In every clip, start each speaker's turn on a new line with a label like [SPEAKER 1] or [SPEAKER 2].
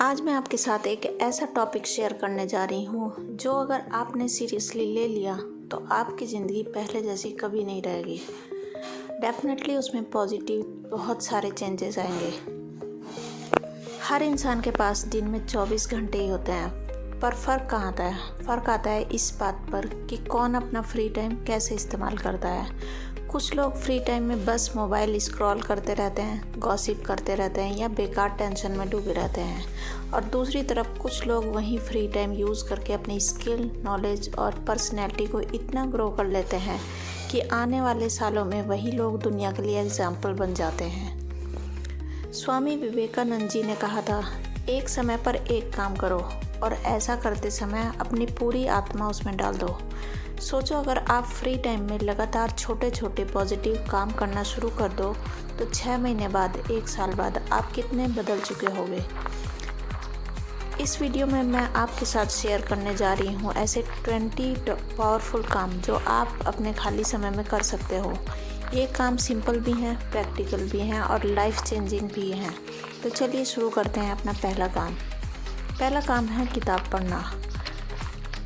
[SPEAKER 1] आज मैं आपके साथ एक ऐसा टॉपिक शेयर करने जा रही हूँ जो अगर आपने सीरियसली ले लिया तो आपकी ज़िंदगी पहले जैसी कभी नहीं रहेगी। डेफिनेटली उसमें पॉजिटिव बहुत सारे चेंजेस आएंगे। हर इंसान के पास दिन में 24 घंटे ही होते हैं, पर फ़र्क कहाँ आता है? फ़र्क आता है इस बात पर कि कौन अपना फ्री टाइम कैसे इस्तेमाल करता है। कुछ लोग फ्री टाइम में बस मोबाइल स्क्रॉल करते रहते हैं, गॉसिप करते रहते हैं या बेकार टेंशन में डूबे रहते हैं, और दूसरी तरफ कुछ लोग वही फ्री टाइम यूज़ करके अपनी स्किल, नॉलेज और पर्सनैलिटी को इतना ग्रो कर लेते हैं कि आने वाले सालों में वही लोग दुनिया के लिए एग्जाम्पल बन जाते हैं। स्वामी विवेकानंद जी ने कहा था, एक समय पर एक काम करो और ऐसा करते समय अपनी पूरी आत्मा उसमें डाल दो। सोचो, अगर आप फ्री टाइम में लगातार छोटे छोटे पॉजिटिव काम करना शुरू कर दो तो 6 महीने बाद, 1 साल बाद आप कितने बदल चुके होंगे। इस वीडियो में मैं आपके साथ शेयर करने जा रही हूँ ऐसे 20 पावरफुल काम जो आप अपने खाली समय में कर सकते हो। ये काम सिंपल भी हैं, प्रैक्टिकल भी हैं और लाइफ चेंजिंग भी हैं। तो चलिए शुरू करते हैं अपना पहला काम। पहला काम है किताब पढ़ना।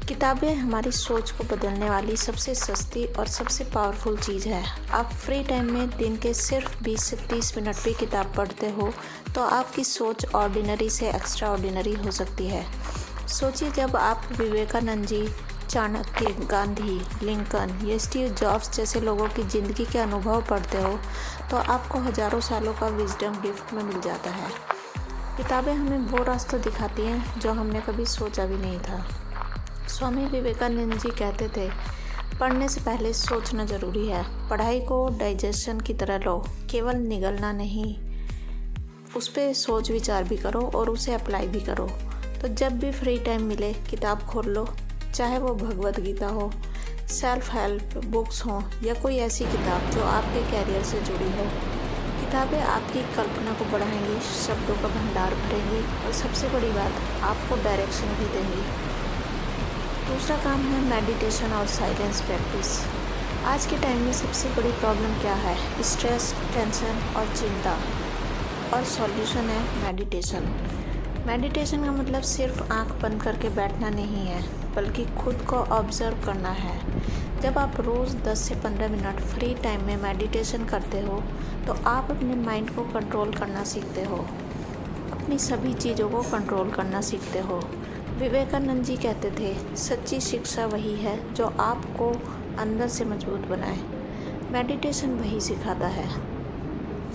[SPEAKER 1] किताबें हमारी सोच को बदलने वाली सबसे सस्ती और सबसे पावरफुल चीज़ है। आप फ्री टाइम में दिन के सिर्फ 20 से 30 मिनट भी किताब पढ़ते हो तो आपकी सोच ऑर्डिनरी से एक्स्ट्रा ऑर्डिनरी हो सकती है। सोचिए, जब आप विवेकानंद जी, चाणक्य, गांधी, लिंकन या स्टीव जॉब्स जैसे लोगों की ज़िंदगी के अनुभव पढ़ते हो तो आपको हज़ारों सालों का विजडम गिफ्ट में मिल जाता है। किताबें हमें वो रास्ता दिखाती हैं जो हमने कभी सोचा भी नहीं था। स्वामी विवेकानंद जी कहते थे, पढ़ने से पहले सोचना ज़रूरी है। पढ़ाई को डाइजेशन की तरह लो, केवल निगलना नहीं, उस पर सोच विचार भी करो और उसे अप्लाई भी करो। तो जब भी फ्री टाइम मिले किताब खोल लो, चाहे वो भगवद गीता हो, सेल्फ हेल्प बुक्स हों या कोई ऐसी किताब जो आपके कैरियर से जुड़ी हो। किताबें आपकी कल्पना को बढ़ाएंगी, शब्दों का भंडार भरेंगी और सबसे बड़ी बात, आपको डायरेक्शन भी देंगी। दूसरा काम है मेडिटेशन और साइलेंस प्रैक्टिस। आज के टाइम में सबसे बड़ी प्रॉब्लम क्या है? स्ट्रेस, टेंशन और चिंता, और सॉल्यूशन है मेडिटेशन। मेडिटेशन का मतलब सिर्फ आंख बंद करके बैठना नहीं है, बल्कि खुद को ऑब्जर्व करना है। जब आप रोज़ 10 से 15 मिनट फ्री टाइम में मेडिटेशन करते हो तो आप अपने माइंड को कंट्रोल करना सीखते हो, अपनी सभी चीज़ों को कंट्रोल करना सीखते हो। विवेकानंद जी कहते थे, सच्ची शिक्षा वही है जो आपको अंदर से मजबूत बनाए। मेडिटेशन वही सिखाता है।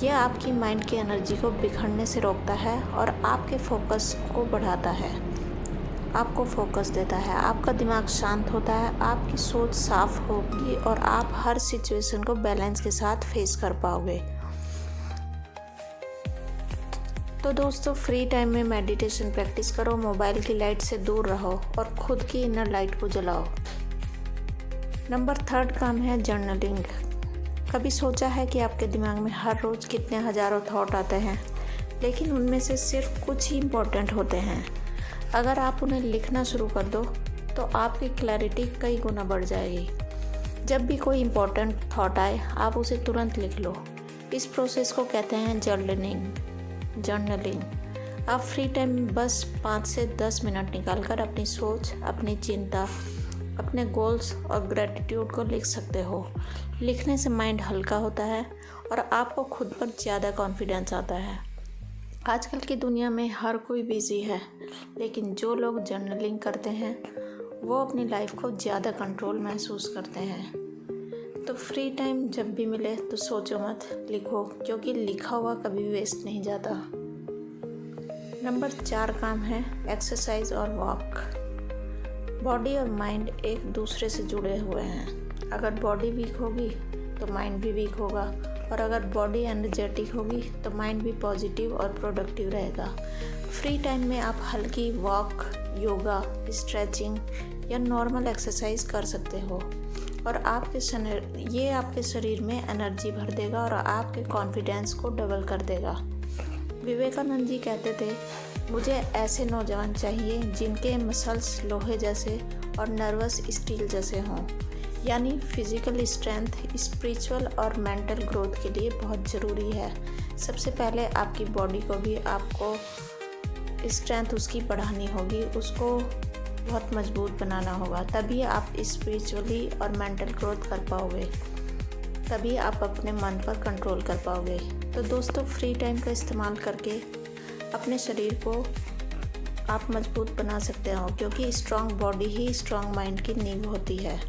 [SPEAKER 1] यह आपकी माइंड की एनर्जी को बिखरने से रोकता है और आपके फोकस को बढ़ाता है, आपको फोकस देता है। आपका दिमाग शांत होता है, आपकी सोच साफ होगी और आप हर सिचुएशन को बैलेंस के साथ फेस कर पाओगे। तो दोस्तों, फ्री टाइम में मेडिटेशन प्रैक्टिस करो, मोबाइल की लाइट से दूर रहो और खुद की इनर लाइट को जलाओ। नंबर 3 काम है जर्नलिंग। कभी सोचा है कि आपके दिमाग में हर रोज़ कितने हज़ारों थॉट आते हैं, लेकिन उनमें से सिर्फ कुछ ही इम्पोर्टेंट होते हैं। अगर आप उन्हें लिखना शुरू कर दो तो आपकी क्लैरिटी कई गुना बढ़ जाएगी। जब भी कोई इम्पोर्टेंट थॉट आए, आप उसे तुरंत लिख लो। इस प्रोसेस को कहते हैं जर्नलिंग। आप फ्री टाइम में बस 5 से 10 मिनट निकालकर अपनी सोच, अपनी चिंता, अपने गोल्स और ग्रैटिट्यूड को लिख सकते हो। लिखने से माइंड हल्का होता है और आपको खुद पर ज़्यादा कॉन्फिडेंस आता है। आजकल की दुनिया में हर कोई बिजी है, लेकिन जो लोग जर्नलिंग करते हैं वो अपनी लाइफ को ज़्यादा कंट्रोल महसूस करते हैं। तो फ्री टाइम जब भी मिले तो सोचो मत, लिखो, क्योंकि लिखा हुआ कभी वेस्ट नहीं जाता। नंबर 4 काम है एक्सरसाइज और वॉक। बॉडी और माइंड एक दूसरे से जुड़े हुए हैं। अगर बॉडी वीक होगी तो माइंड भी वीक होगा, और अगर बॉडी एनर्जेटिक होगी तो माइंड भी पॉजिटिव और प्रोडक्टिव रहेगा। फ्री टाइम में आप हल्की वॉक, योगा, स्ट्रेचिंग या नॉर्मल एक्सरसाइज कर सकते हो, और ये आपके शरीर में एनर्जी भर देगा और आपके कॉन्फिडेंस को डबल कर देगा। विवेकानंद जी कहते थे, मुझे ऐसे नौजवान चाहिए जिनके मसल्स लोहे जैसे और नर्वस स्टील जैसे हों। यानी फिजिकल स्ट्रेंथ स्पिरिचुअल और मेंटल ग्रोथ के लिए बहुत ज़रूरी है। सबसे पहले आपकी बॉडी को भी आपको स्ट्रेंथ उसकी बढ़ानी होगी, उसको बहुत मजबूत बनाना होगा, तभी आप स्पिरिचुअली और मेंटल ग्रोथ कर पाओगे, तभी आप अपने मन पर कंट्रोल कर पाओगे। तो दोस्तों, फ्री टाइम का इस्तेमाल करके अपने शरीर को आप मजबूत बना सकते हो, क्योंकि स्ट्रॉन्ग बॉडी ही स्ट्रॉन्ग माइंड की नींव होती है।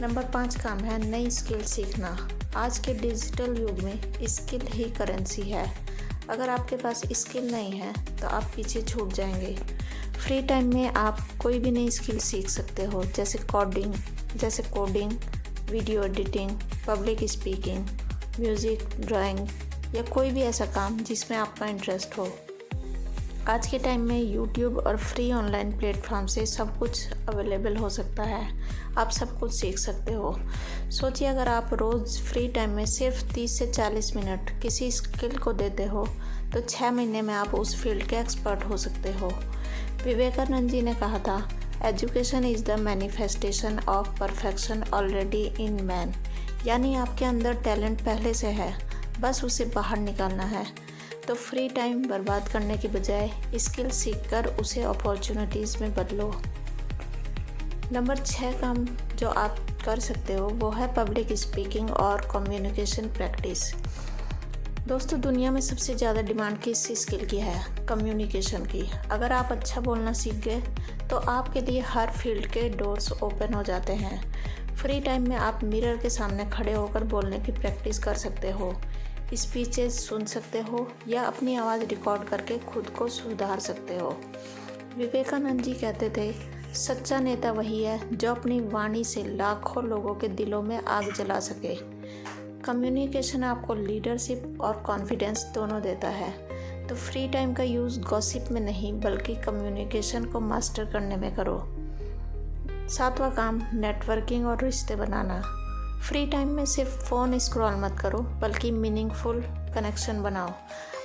[SPEAKER 1] नंबर 5 काम है नई स्किल सीखना। आज के डिजिटल युग में स्किल ही करेंसी है। अगर आपके पास स्किल नहीं है तो आप पीछे छूट जाएंगे। फ्री टाइम में आप कोई भी नई स्किल सीख सकते हो, जैसे coding, video editing, public speaking, music, drawing या कोई भी ऐसा काम जिसमें आपका इंटरेस्ट हो। आज के टाइम में यूट्यूब और फ्री ऑनलाइन प्लेटफॉर्म से सब कुछ अवेलेबल हो सकता है, आप सब कुछ सीख सकते हो। सोचिए, अगर आप रोज़ फ्री टाइम में सिर्फ 30 से 40 मिनट किसी स्किल को देते हो तो 6 महीने में आप उस फील्ड के एक्सपर्ट हो सकते हो। विवेकानंद जी ने कहा था, education is the manifestation of perfection already in man. यानी आपके अंदर टैलेंट पहले से है, बस उसे बाहर निकालना है। तो फ्री टाइम बर्बाद करने की बजाय स्किल सीखकर उसे अपॉर्चुनिटीज़ में बदलो। नंबर 6 काम जो आप कर सकते हो वो है पब्लिक स्पीकिंग और कम्युनिकेशन प्रैक्टिस। दोस्तों, दुनिया में सबसे ज़्यादा डिमांड किस स्किल की है? कम्युनिकेशन की। अगर आप अच्छा बोलना सीख गए तो आपके लिए हर फील्ड के डोर्स ओपन हो जाते हैं। फ्री टाइम में आप मिरर के सामने खड़े होकर बोलने की प्रैक्टिस कर सकते हो, स्पीचेस सुन सकते हो या अपनी आवाज़ रिकॉर्ड करके खुद को सुधार सकते हो। विवेकानंद जी कहते थे, सच्चा नेता वही है जो अपनी वाणी से लाखों लोगों के दिलों में आग जला सके। कम्युनिकेशन आपको लीडरशिप और कॉन्फिडेंस दोनों देता है। तो फ्री टाइम का यूज़ गॉसिप में नहीं बल्कि कम्युनिकेशन को मास्टर करने में करो। 7वां काम, नेटवर्किंग और रिश्ते बनाना। फ्री टाइम में सिर्फ फ़ोन स्क्रॉल मत करो बल्कि मीनिंगफुल कनेक्शन बनाओ।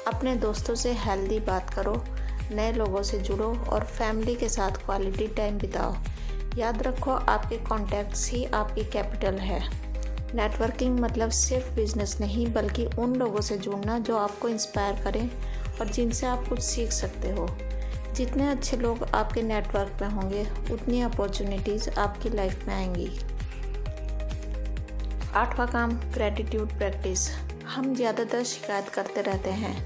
[SPEAKER 1] अपने दोस्तों से हेल्दी बात करो, नए लोगों से जुड़ो और फैमिली के साथ क्वालिटी टाइम बिताओ। याद रखो, आपके कॉन्टैक्ट्स ही आपकी कैपिटल है। नेटवर्किंग मतलब सिर्फ बिजनेस नहीं बल्कि उन लोगों से जुड़ना जो आपको इंस्पायर करें और जिनसे आप कुछ सीख सकते हो। जितने अच्छे लोग आपके नेटवर्क में होंगे उतनी अपॉर्चुनिटीज़ आपकी लाइफ में आएंगी। 8वां काम, ग्रैटिट्यूड प्रैक्टिस। हम ज़्यादातर शिकायत करते रहते हैं,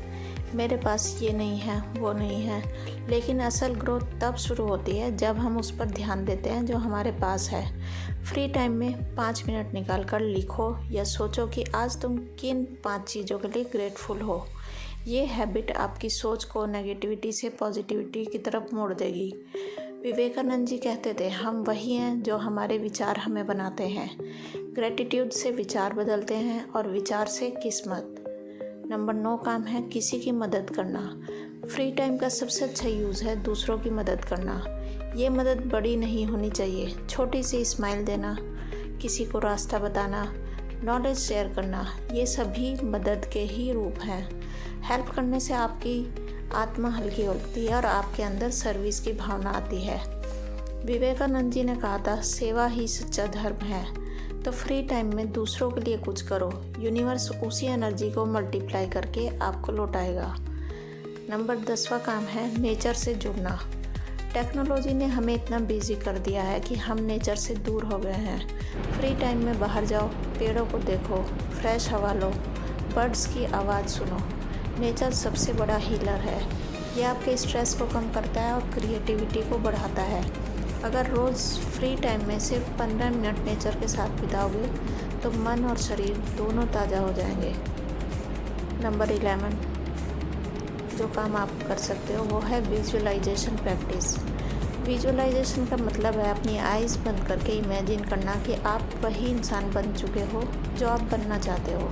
[SPEAKER 1] मेरे पास ये नहीं है, वो नहीं है, लेकिन असल ग्रोथ तब शुरू होती है जब हम उस पर ध्यान देते हैं जो हमारे पास है। फ्री टाइम में 5 मिनट निकाल कर लिखो या सोचो कि आज तुम किन 5 चीज़ों के लिए ग्रेटफुल हो। ये हैबिट आपकी सोच को नेगेटिविटी से पॉजिटिविटी की तरफ मोड़ देगी। विवेकानंद जी कहते थे, हम वही हैं जो हमारे विचार हमें बनाते हैं। ग्रेटिट्यूड से विचार बदलते हैं और विचार से किस्मत। नंबर 9 काम है किसी की मदद करना। फ्री टाइम का सबसे अच्छा यूज़ है दूसरों की मदद करना। ये मदद बड़ी नहीं होनी चाहिए, छोटी सी स्माइल देना, किसी को रास्ता बताना, नॉलेज शेयर करना, ये सभी मदद के ही रूप हैं। हेल्प करने से आपकी आत्मा हल्की होती है और आपके अंदर सर्विस की भावना आती है। विवेकानंद जी ने कहा था, सेवा ही सच्चा धर्म है। तो फ्री टाइम में दूसरों के लिए कुछ करो, यूनिवर्स उसी एनर्जी को मल्टीप्लाई करके आपको लौटाएगा। नंबर 10वां काम है नेचर से जुड़ना। टेक्नोलॉजी ने हमें इतना बिजी कर दिया है कि हम नेचर से दूर हो गए हैं। फ्री टाइम में बाहर जाओ, पेड़ों को देखो, फ्रेश हवा लो, बर्ड्स की आवाज़ सुनो। नेचर सबसे बड़ा हीलर है। ये आपके स्ट्रेस को कम करता है और क्रिएटिविटी को बढ़ाता है। अगर रोज़ फ्री टाइम में सिर्फ 15 मिनट नेचर के साथ बिताओगे तो मन और शरीर दोनों ताज़ा हो जाएंगे। नंबर 11 जो काम आप कर सकते हो वो है विजुअलाइजेशन प्रैक्टिस। विजुअलाइजेशन का मतलब है अपनी आइज़ बंद करके इमेजिन करना कि आप वही इंसान बन चुके हो जो आप बनना चाहते हो।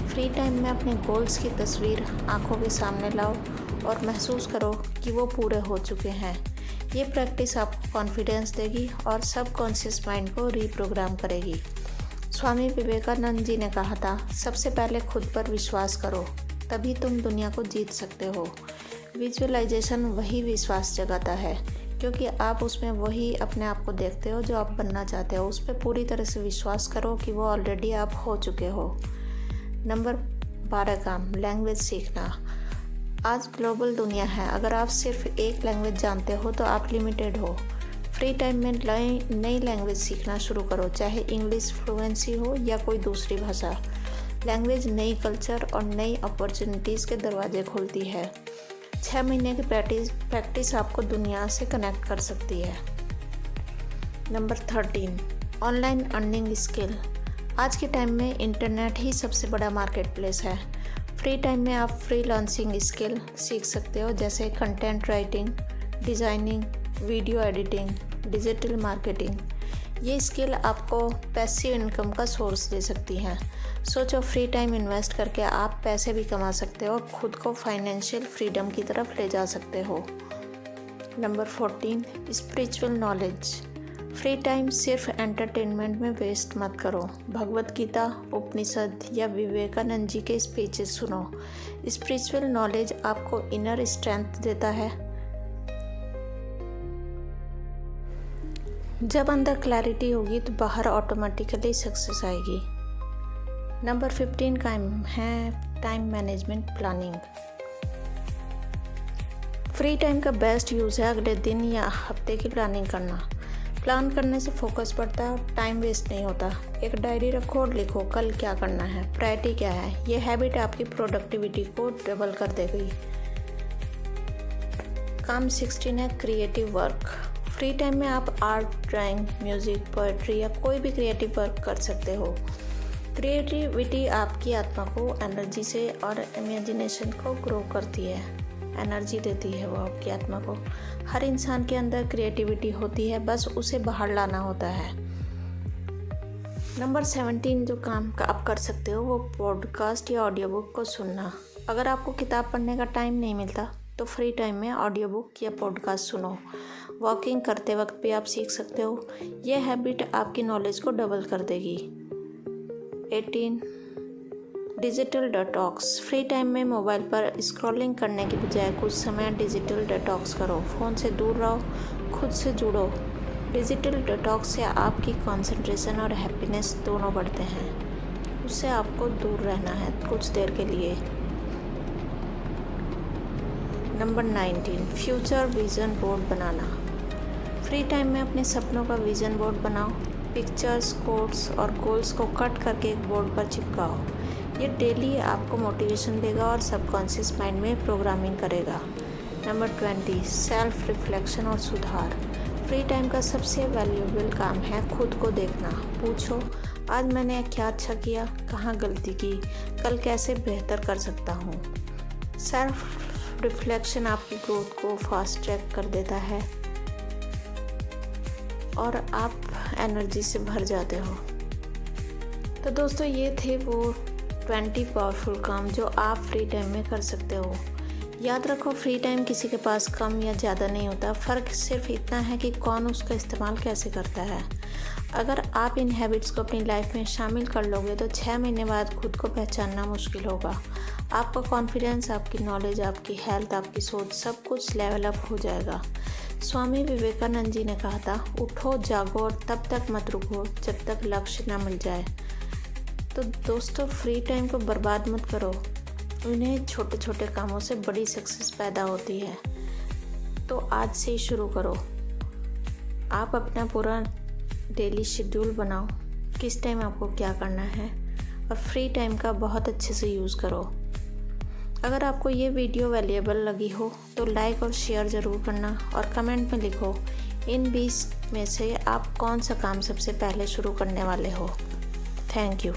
[SPEAKER 1] फ्री टाइम में अपने गोल्स की तस्वीर आंखों के सामने लाओ और महसूस करो कि वो पूरे हो चुके हैं। ये प्रैक्टिस आपको कॉन्फिडेंस देगी और सबकॉन्शियस माइंड को रीप्रोग्राम करेगी। स्वामी विवेकानंद जी ने कहा था, सबसे पहले खुद पर विश्वास करो, तभी तुम दुनिया को जीत सकते हो। विजुअलाइजेशन वही विश्वास जगाता है, क्योंकि आप उसमें वही अपने आप को देखते हो जो आप बनना चाहते हो। उस पर पूरी तरह से विश्वास करो कि वो ऑलरेडी आप हो चुके हो। नंबर 12 काम, लैंग्वेज सीखना। आज ग्लोबल दुनिया है, अगर आप सिर्फ एक लैंग्वेज जानते हो तो आप लिमिटेड हो। फ्री टाइम में नई लैंग्वेज सीखना शुरू करो, चाहे इंग्लिश फ्लुएंसी हो या कोई दूसरी भाषा। लैंग्वेज नई कल्चर और नई अपॉर्चुनिटीज़ के दरवाजे खोलती है। 6 महीने की प्रैक्टिस आपको दुनिया से कनेक्ट कर सकती है। Number 13, online earning skill. आज के टाइम में इंटरनेट ही सबसे बड़ा मार्केट प्लेस है। फ्री टाइम में आप फ्रीलांसिंग स्किल सीख सकते हो, जैसे content writing, designing, video editing, digital marketing. ये स्किल आपको पैसिव इनकम का सोर्स दे सकती हैं। सोचो, फ्री टाइम इन्वेस्ट करके आप पैसे भी कमा सकते हो और खुद को फाइनेंशियल फ्रीडम की तरफ ले जा सकते हो। Number 14, spiritual knowledge. Free time सिर्फ एंटरटेनमेंट में वेस्ट मत करो। भगवत गीता, उपनिषद या विवेकानंद जी के स्पीचेस सुनो। स्पिरिचुअल नॉलेज आपको इनर स्ट्रेंथ देता है। जब अंदर क्लैरिटी होगी तो बाहर ऑटोमेटिकली सक्सेस आएगी। नंबर 15 का है time management planning. Free time का बेस्ट यूज़ है अगले दिन या हफ्ते की प्लानिंग करना। प्लान करने से फोकस बढ़ता है और टाइम वेस्ट नहीं होता। एक डायरी रखो और लिखो कल क्या करना है, प्रायोरिटी क्या है। ये हैबिट आपकी प्रोडक्टिविटी को डबल कर देगी। काम 16 है क्रिएटिव वर्क। फ्री टाइम में आप आर्ट, ड्राइंग, म्यूज़िक, पोएट्री या कोई भी क्रिएटिव वर्क कर सकते हो। क्रिएटिविटी आपकी आत्मा को एनर्जी से और इमेजिनेशन को ग्रो करती है, एनर्जी देती है वो आपकी आत्मा को। हर इंसान के अंदर क्रिएटिविटी होती है, बस उसे बाहर लाना होता है। नंबर 17 जो काम आप कर सकते हो वो पॉडकास्ट या ऑडियो बुक को सुनना। अगर आपको किताब पढ़ने का टाइम नहीं मिलता तो फ्री टाइम में ऑडियो बुक या पॉडकास्ट सुनो। वॉकिंग करते वक्त भी आप सीख सकते हो। यह हैबिट आपकी नॉलेज को डबल कर देगी। 18, डिजिटल डिटॉक्स। फ्री टाइम में मोबाइल पर स्क्रॉलिंग करने के बजाय कुछ समय डिजिटल डिटॉक्स करो। फ़ोन से दूर रहो, खुद से जुड़ो। डिजिटल डिटॉक्स से आपकी कंसंट्रेशन और हैप्पीनेस दोनों बढ़ते हैं। उससे आपको दूर रहना है कुछ देर के लिए। नंबर 19, फ्यूचर विज़न बोर्ड बनाना। फ्री टाइम में अपने सपनों का विज़न बोर्ड बनाओ। पिक्चर्स, कोट्स और गोल्स को कट करके एक बोर्ड पर चिपकाओ। ये डेली आपको मोटिवेशन देगा और सबकॉन्शियस माइंड में प्रोग्रामिंग करेगा। नंबर 20, सेल्फ रिफ्लेक्शन और सुधार। फ्री टाइम का सबसे वैल्यूएबल काम है खुद को देखना। पूछो, आज मैंने क्या अच्छा किया, कहाँ गलती की, कल कैसे बेहतर कर सकता हूँ। सेल्फ रिफ्लेक्शन आपकी ग्रोथ को फास्ट ट्रैक कर देता है और आप एनर्जी से भर जाते हो। तो दोस्तों, ये थे वो 20 पावरफुल काम जो आप फ्री टाइम में कर सकते हो। याद रखो, फ्री टाइम किसी के पास कम या ज़्यादा नहीं होता। फ़र्क सिर्फ इतना है कि कौन उसका इस्तेमाल कैसे करता है। अगर आप इन हैबिट्स को अपनी लाइफ में शामिल कर लोगे तो 6 महीने बाद खुद को पहचानना मुश्किल होगा। आपका कॉन्फिडेंस, आपकी नॉलेज, आपकी हेल्थ, आपकी सोच सब कुछ लेवल अप हो जाएगा। स्वामी विवेकानंद जी ने कहा था, उठो, जागो और तब तक मत रुको जब तक लक्ष्य ना मिल जाए। तो दोस्तों, फ्री टाइम को बर्बाद मत करो। उन्हें छोटे छोटे कामों से बड़ी सक्सेस पैदा होती है। तो आज से ही शुरू करो। आप अपना पूरा डेली शेड्यूल बनाओ, किस टाइम आपको क्या करना है, और फ्री टाइम का बहुत अच्छे से यूज़ करो। अगर आपको ये वीडियो वैल्यूएबल लगी हो तो लाइक और शेयर ज़रूर करना और कमेंट में लिखो इन 20 में से आप कौन सा काम सबसे पहले शुरू करने वाले हो। Thank you.